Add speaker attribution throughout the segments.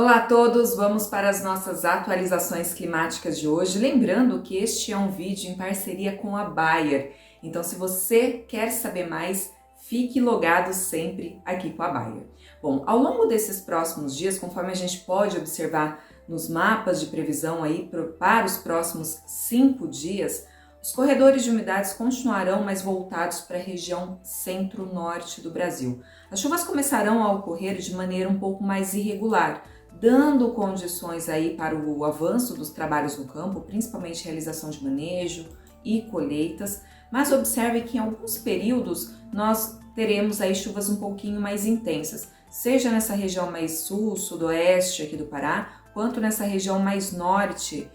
Speaker 1: Olá a todos, vamos para as nossas atualizações climáticas de hoje. Lembrando que este é um vídeo em parceria com a Bayer, então se você quer saber mais, fique logado sempre aqui com a Bayer. Bom, ao longo desses próximos dias, conforme a gente pode observar nos mapas de previsão aí para os próximos 5 dias, os corredores de umidades continuarão mais voltados para a região centro-norte do Brasil. As chuvas começarão a ocorrer de maneira um pouco mais irregular, dando condições aí para o avanço dos trabalhos no campo, principalmente realização de manejo e colheitas, mas observe que em alguns períodos nós teremos aí chuvas um pouquinho mais intensas, seja nessa região mais sul, sudoeste aqui do Pará, quanto nessa região mais norte,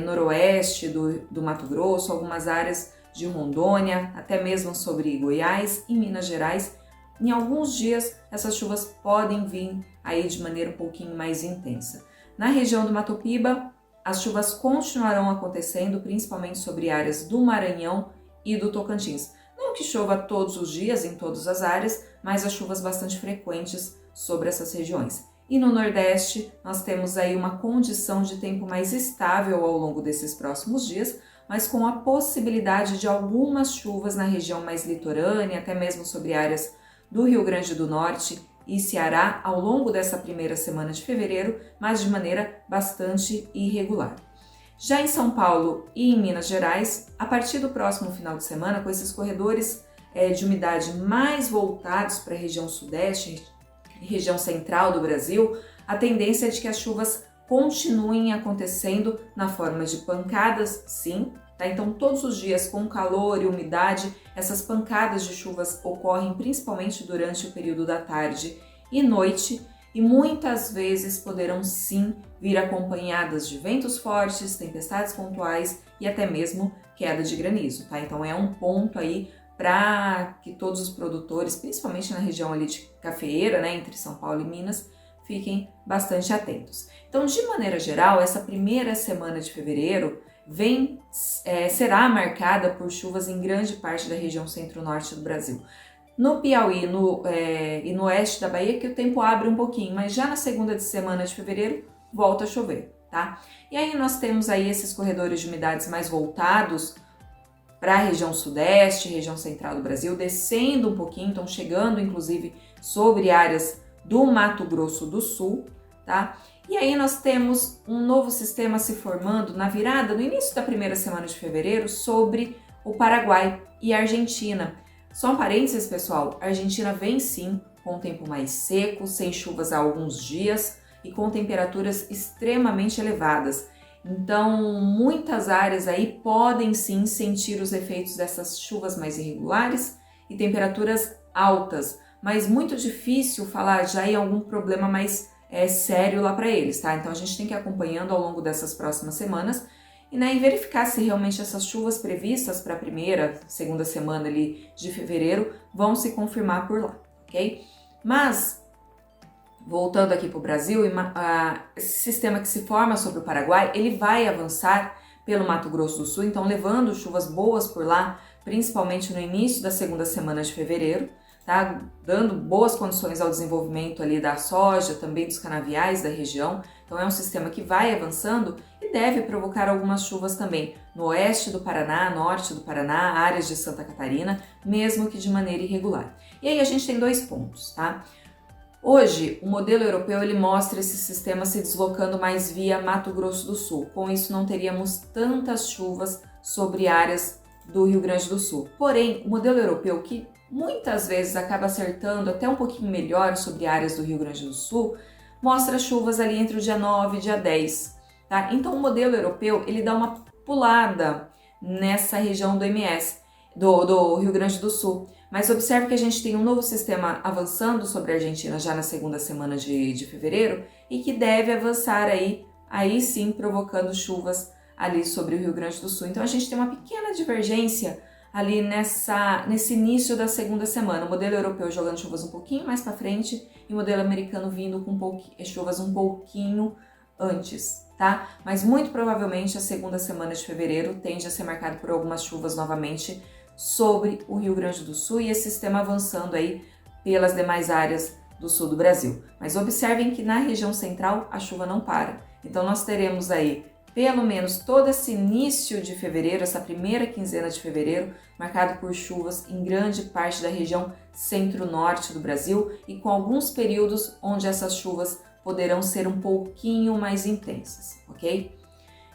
Speaker 1: noroeste do Mato Grosso, algumas áreas de Rondônia, até mesmo sobre Goiás e Minas Gerais. Em alguns dias, essas chuvas podem vir aí de maneira um pouquinho mais intensa. Na região do Mato Piba, as chuvas continuarão acontecendo, principalmente sobre áreas do Maranhão e do Tocantins. Não que chova todos os dias em todas as áreas, mas as chuvas bastante frequentes sobre essas regiões. E no Nordeste, nós temos aí uma condição de tempo mais estável ao longo desses próximos dias, mas com a possibilidade de algumas chuvas na região mais litorânea, até mesmo sobre áreas do Rio Grande do Norte e Ceará ao longo dessa primeira semana de fevereiro, mas de maneira bastante irregular. Já em São Paulo e em Minas Gerais, a partir do próximo final de semana, com esses corredores de umidade mais voltados para a região sudeste, região central do Brasil, a tendência é de que as chuvas continuem acontecendo na forma de pancadas, sim, tá? Então todos os dias com calor e umidade, essas pancadas de chuvas ocorrem principalmente durante o período da tarde e noite e muitas vezes poderão sim vir acompanhadas de ventos fortes, tempestades pontuais e até mesmo queda de granizo, tá? Então é um ponto aí para que todos os produtores, principalmente na região ali de Cafeeira, né, entre São Paulo e Minas, fiquem bastante atentos. Então, de maneira geral, essa primeira semana de fevereiro será marcada por chuvas em grande parte da região centro-norte do Brasil. No Piauí e no oeste da Bahia que o tempo abre um pouquinho, mas já na segunda semana de fevereiro volta a chover, tá? E aí nós temos aí esses corredores de umidades mais voltados para a região sudeste, região central do Brasil, descendo um pouquinho, então chegando inclusive sobre áreas do Mato Grosso do Sul, tá? E aí nós temos um novo sistema se formando na virada, no início da primeira semana de fevereiro, sobre o Paraguai e a Argentina. Só um parênteses, pessoal, a Argentina vem sim com um tempo mais seco, sem chuvas há alguns dias e com temperaturas extremamente elevadas. Então, muitas áreas aí podem sim sentir os efeitos dessas chuvas mais irregulares e temperaturas altas, mas muito difícil falar já em algum problema mais sério lá para eles, tá? Então a gente tem que ir acompanhando ao longo dessas próximas semanas e verificar se realmente essas chuvas previstas para a primeira, segunda semana ali de fevereiro vão se confirmar por lá, ok? Mas voltando aqui para o Brasil, esse sistema que se forma sobre o Paraguai, ele vai avançar pelo Mato Grosso do Sul, então levando chuvas boas por lá, principalmente no início da segunda semana de fevereiro, tá? Dando boas condições ao desenvolvimento ali da soja, também dos canaviais da região. Então é um sistema que vai avançando e deve provocar algumas chuvas também no oeste do Paraná, norte do Paraná, áreas de Santa Catarina, mesmo que de maneira irregular. E aí a gente tem 2 pontos, tá? Hoje, o modelo europeu ele mostra esse sistema se deslocando mais via Mato Grosso do Sul. Com isso, não teríamos tantas chuvas sobre áreas do Rio Grande do Sul. Porém, o modelo europeu, que muitas vezes acaba acertando até um pouquinho melhor sobre áreas do Rio Grande do Sul, mostra chuvas ali entre o dia 9 e dia 10. Tá? Então, o modelo europeu ele dá uma pulada nessa região do MS, do Rio Grande do Sul. Mas observe que a gente tem um novo sistema avançando sobre a Argentina já na segunda semana de fevereiro e que deve avançar aí sim provocando chuvas ali sobre o Rio Grande do Sul. Então a gente tem uma pequena divergência ali nesse início da segunda semana. O modelo europeu jogando chuvas um pouquinho mais para frente e o modelo americano vindo com chuvas um pouquinho antes, tá? Mas muito provavelmente a segunda semana de fevereiro tende a ser marcada por algumas chuvas novamente sobre o Rio Grande do Sul e esse sistema avançando aí pelas demais áreas do sul do Brasil. Mas observem que na região central a chuva não para. Então nós teremos aí pelo menos todo esse início de fevereiro, essa primeira quinzena de fevereiro, marcado por chuvas em grande parte da região centro-norte do Brasil e com alguns períodos onde essas chuvas poderão ser um pouquinho mais intensas, ok?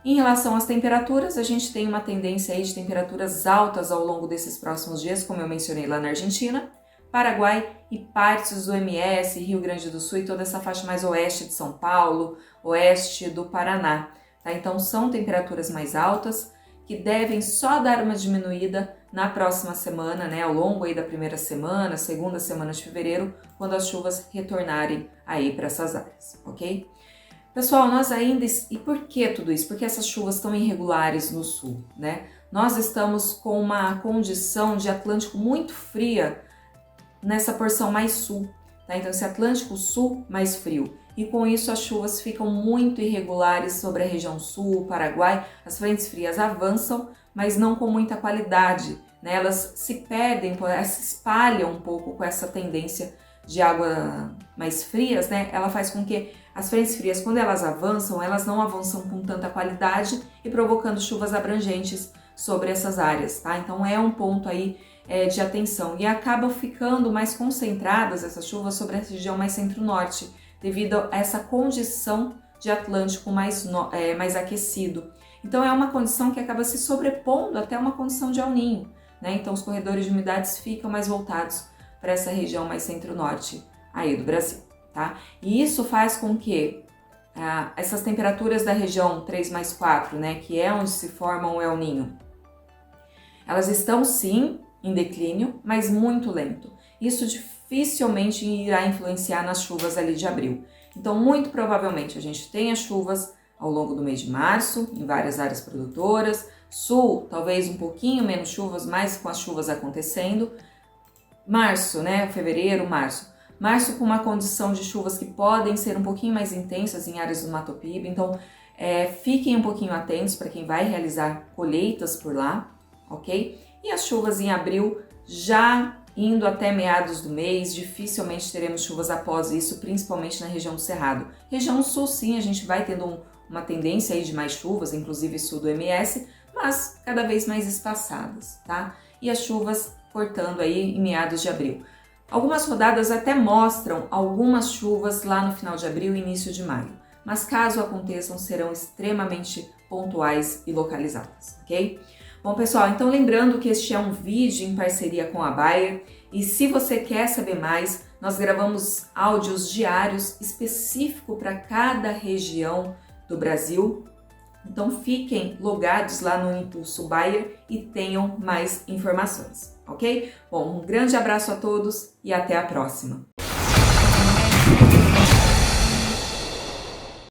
Speaker 1: Em relação às temperaturas, a gente tem uma tendência aí de temperaturas altas ao longo desses próximos dias, como eu mencionei lá na Argentina, Paraguai e partes do MS, Rio Grande do Sul e toda essa faixa mais oeste de São Paulo, oeste do Paraná. Tá? Então são temperaturas mais altas que devem só dar uma diminuída na próxima semana, né? Ao longo aí da primeira semana, segunda semana de fevereiro, quando as chuvas retornarem aí para essas áreas, ok? Pessoal, nós ainda... E por que tudo isso? Porque essas chuvas estão irregulares no sul, né? Nós estamos com uma condição de Atlântico muito fria nessa porção mais sul, tá? Então esse Atlântico Sul mais frio. E com isso as chuvas ficam muito irregulares sobre a região sul, Paraguai. As frentes frias avançam, mas não com muita qualidade, né? Elas se perdem, elas se espalham um pouco com essa tendência de água mais frias, né? Ela faz com que as frentes frias, quando elas não avançam com tanta qualidade e provocando chuvas abrangentes sobre essas áreas, tá? Então é um ponto aí de atenção e acabam ficando mais concentradas essas chuvas sobre a região mais centro-norte, devido a essa condição de Atlântico mais aquecido. Então é uma condição que acaba se sobrepondo até uma condição de El Niño, né? Então os corredores de umidades ficam mais voltados para essa região mais centro-norte aí do Brasil, tá? E isso faz com que essas temperaturas da região 3+4, né, que é onde se forma o El Niño, elas estão sim em declínio, mas muito lento. Isso dificilmente irá influenciar nas chuvas ali de abril. Então, muito provavelmente, a gente tenha chuvas ao longo do mês de março, em várias áreas produtoras. Sul, talvez um pouquinho menos chuvas, mas com as chuvas acontecendo. Março, né? Fevereiro, março. Março com uma condição de chuvas que podem ser um pouquinho mais intensas em áreas do Mato Piba. Então, fiquem um pouquinho atentos para quem vai realizar colheitas por lá, ok? E as chuvas em abril já indo até meados do mês, dificilmente teremos chuvas após isso, principalmente na região do Cerrado. Região sul, sim, a gente vai tendo uma tendência aí de mais chuvas, inclusive sul do MS, mas cada vez mais espaçadas, tá? E as chuvas cortando aí em meados de abril. Algumas rodadas até mostram algumas chuvas lá no final de abril e início de maio, mas caso aconteçam, serão extremamente pontuais e localizadas, ok? Bom, pessoal, então lembrando que este é um vídeo em parceria com a Bayer e se você quer saber mais, nós gravamos áudios diários específicos para cada região do Brasil. Então fiquem logados lá no Impulso Bayer e tenham mais informações, ok? Bom, um grande abraço a todos e até a próxima!